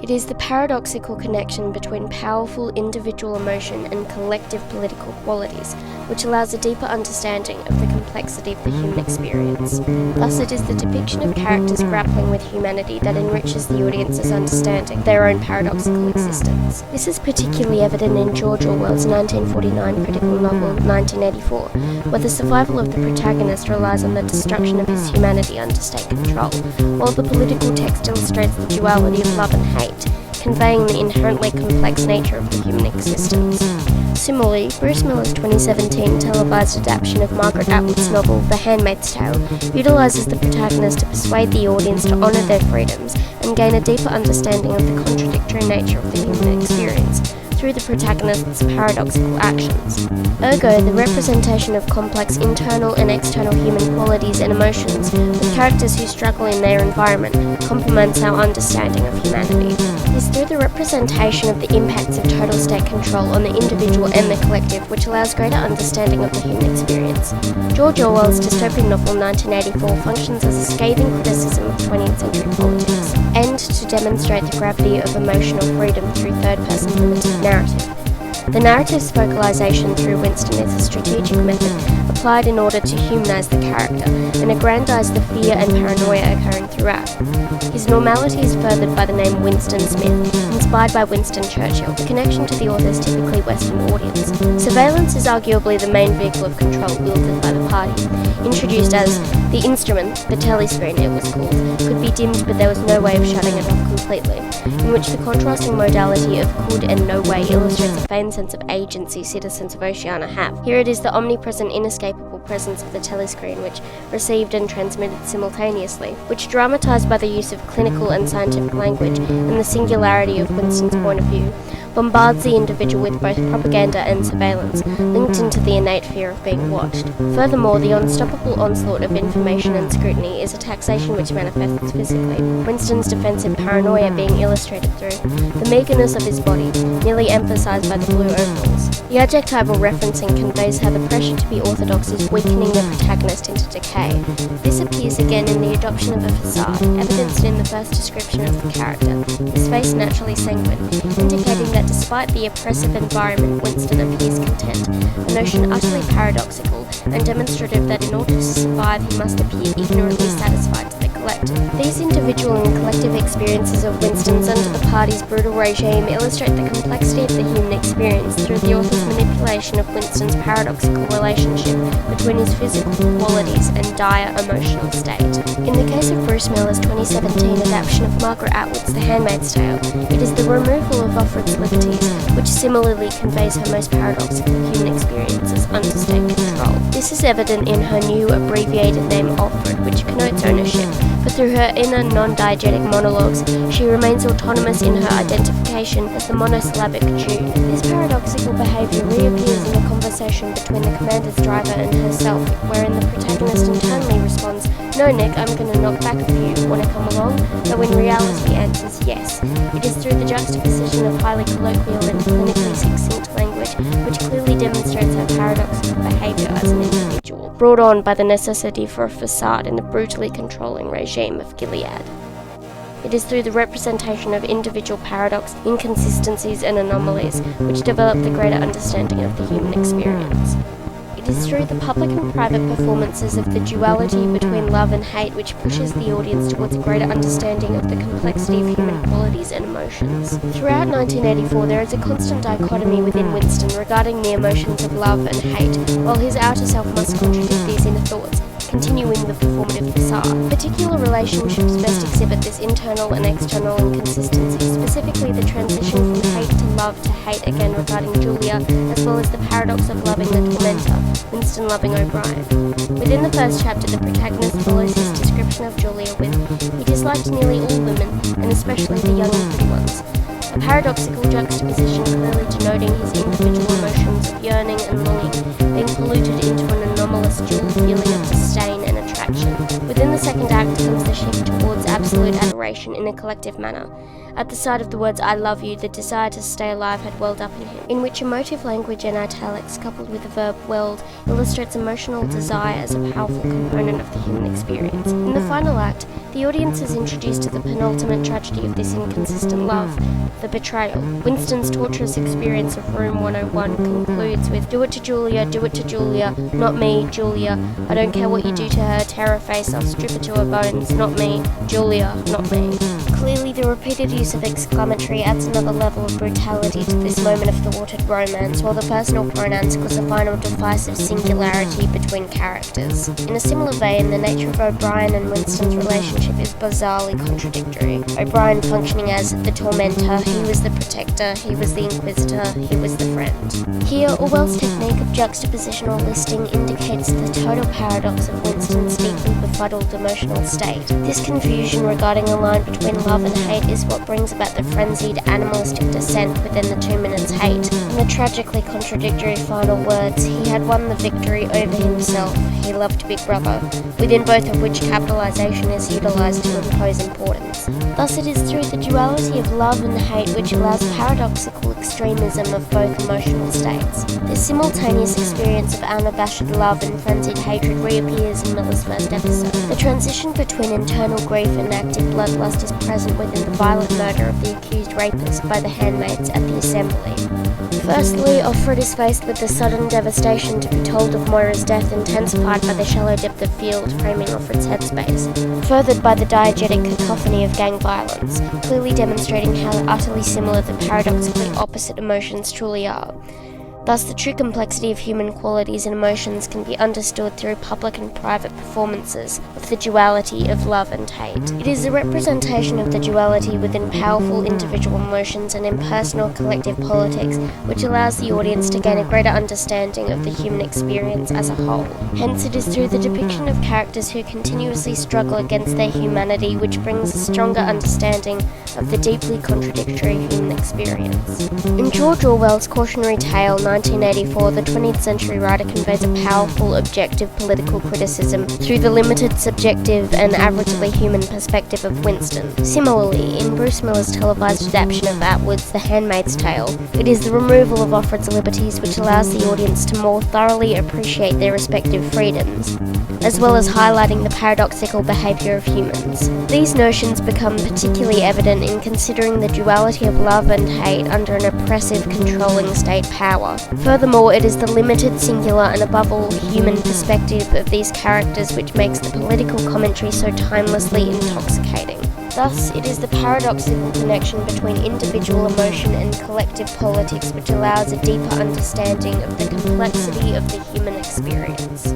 It is the paradoxical connection between powerful individual emotion and collective political qualities, which allows a deeper understanding of the complexity of the human experience. Thus, it is the depiction of characters grappling with humanity that enriches the audience's understanding of their own paradoxical existence. This is particularly evident in George Orwell's 1949 critical novel 1984, where the survival of the protagonist relies on the destruction of his humanity under state control, while the political text illustrates the duality of love and hate, conveying the inherently complex nature of the human existence. Similarly, Bruce Miller's 2017 televised adaptation of Margaret Atwood's novel The Handmaid's Tale utilises the protagonist to persuade the audience to honour their freedoms and gain a deeper understanding of the contradictory nature of the human experience through the protagonist's paradoxical actions. Ergo, the representation of complex internal and external human qualities and emotions, with characters who struggle in their environment, complements our understanding of humanity. It is through the representation of the impacts of total state control on the individual and the collective which allows greater understanding of the human experience. George Orwell's dystopian novel 1984 functions as a scathing criticism of 20th century politics, and to demonstrate the gravity of emotional freedom through third-person limited narrative. The narrative's focalization through Winston is a strategic method applied in order to humanise the character and aggrandise the fear and paranoia occurring throughout. His normality is furthered by the name Winston Smith, inspired by Winston Churchill, the connection to the author's typically Western audience. Surveillance is arguably the main vehicle of control wielded by the party. Introduced as the instrument, the telescreen it was called, could be dimmed but there was no way of shutting it off completely, in which the contrasting modality of could and no way illustrates a feigned sense of agency citizens of Oceania have. Here it is the omnipresent, inescapable presence of the telescreen which received and transmitted simultaneously, which, dramatised by the use of clinical and scientific language and the singularity of Winston's point of view, bombards the individual with both propaganda and surveillance, linked into the innate fear of being watched. Furthermore, the unstoppable onslaught of information and scrutiny is a taxation which manifests physically, Winston's defensive paranoia being illustrated through the meagreness of his body, nearly emphasised by the blue overalls. The adjectival referencing conveys how the pressure to be orthodox is weakening the protagonist into decay. This appears again in the adoption of a facade, evidenced in the first description of the character, his face naturally sanguine, indicating that despite the oppressive environment, Winston appears content, a notion utterly paradoxical and demonstrative that in order to survive he must appear ignorantly satisfied to the collective. These individual and collective experiences of Winston's under the party's brutal regime illustrate the complexity of the human experience through the author's manipulation of Winston's paradoxical relationship between his physical qualities and dire emotional state. In the case of Bruce Miller's 2017 adaptation of Margaret Atwood's The Handmaid's Tale, it is the removal of Offred's liberties which similarly conveys her most paradoxical human experiences under state control. This is evident in her new abbreviated name Offred, which connotes ownership, but through her inner non-diegetic monologues, she remains autonomous in her identification as the monosyllabic Jude. This paradoxical behaviour reappears in the conversation between the commander's driver and herself, wherein the protagonist internally responds, "No, Nick, I'm gonna knock back a few. Wanna come along?" Though in reality answers yes. It is through the juxtaposition of highly colloquial and clinically succinct language, which clearly demonstrates her paradoxical behaviour as an individual, brought on by the necessity for a facade in the brutally controlling regime of Gilead. It is through the representation of individual paradox, inconsistencies and anomalies which develop the greater understanding of the human experience. It is through the public and private performances of the duality between love and hate which pushes the audience towards a greater understanding of the complexity of human qualities and emotions. Throughout 1984, there is a constant dichotomy within Winston regarding the emotions of love and hate, while his outer self must contradict these inner thoughts, continuing the performative facade. Particular relationships best exhibit this internal and external inconsistency, specifically the transition from hate to love to hate again regarding Julia, as well as the paradox of loving the tormentor, Winston loving O'Brien. Within the first chapter, the protagonist follows his description of Julia with, "He disliked nearly all women, and especially the young and pretty ones." A paradoxical juxtaposition clearly denoting his individual emotions of yearning and longing being polluted into an anomalous dual feeling of disdain and attraction. Within the second act comes the shift towards absolute adoration in a collective manner. At the sight of the words "I love you," the desire to stay alive had welled up in him, in which emotive language and italics coupled with the verb welled illustrates emotional desire as a powerful component of the human experience. In the final act, The audience is introduced to the penultimate tragedy of this inconsistent love, the betrayal. Winston's torturous experience of Room 101 concludes with, "Do it to Julia, not me, Julia. I don't care what you do to her, tear her face off, strip her to her bones, not me, Julia, not me." Clearly, the repeated use of exclamatory adds another level of brutality to this moment of thwarted romance, while the personal pronouns cause a final divisive singularity between characters. In a similar vein, the nature of O'Brien and Winston's relationship is bizarrely contradictory. O'Brien functioning as the tormentor, he was the protector, he was the inquisitor, he was the friend. Here, Orwell's technique of juxtaposition or listing indicates the total paradox of Winston's deeply befuddled emotional state. This confusion regarding a line between love and hate is what brings about the frenzied animalistic descent within the 2 minutes hate. In the tragically contradictory final words, he had won the victory over himself, he loved Big Brother, within both of which capitalisation is utilised to impose importance. Thus it is through the duality of love and hate which allows paradoxical extremism of both emotional states. This simultaneous experience of unabashed love and frenzied hatred reappears in Miller's first episode. The transition between internal grief and active bloodlust is present within the violent murder of the accused rapist by the handmaids at the assembly. Firstly, Offred is faced with the sudden devastation to be told of Moira's death, intensified by the shallow depth of field framing Offred's headspace, furthered by the diegetic cacophony of gang violence, clearly demonstrating how utterly similar the paradoxically opposite emotions truly are. Thus, the true complexity of human qualities and emotions can be understood through public and private performances of the duality of love and hate. It is a representation of the duality within powerful individual emotions and impersonal collective politics, which allows the audience to gain a greater understanding of the human experience as a whole. Hence, it is through the depiction of characters who continuously struggle against their humanity which brings a stronger understanding of the deeply contradictory human experience. In George Orwell's cautionary tale, 1984, the 20th century writer conveys a powerful, objective political criticism through the limited, subjective, and averagely human perspective of Winston. Similarly, in Bruce Miller's televised adaptation of Atwood's The Handmaid's Tale, it is the removal of Offred's liberties which allows the audience to more thoroughly appreciate their respective freedoms, as well as highlighting the paradoxical behaviour of humans. These notions become particularly evident in considering the duality of love and hate under an oppressive, controlling state power. Furthermore, it is the limited, singular, and above all human perspective of these characters which makes the political commentary so timelessly intoxicating. Thus, it is the paradoxical connection between individual emotion and collective politics which allows a deeper understanding of the complexity of the human experience.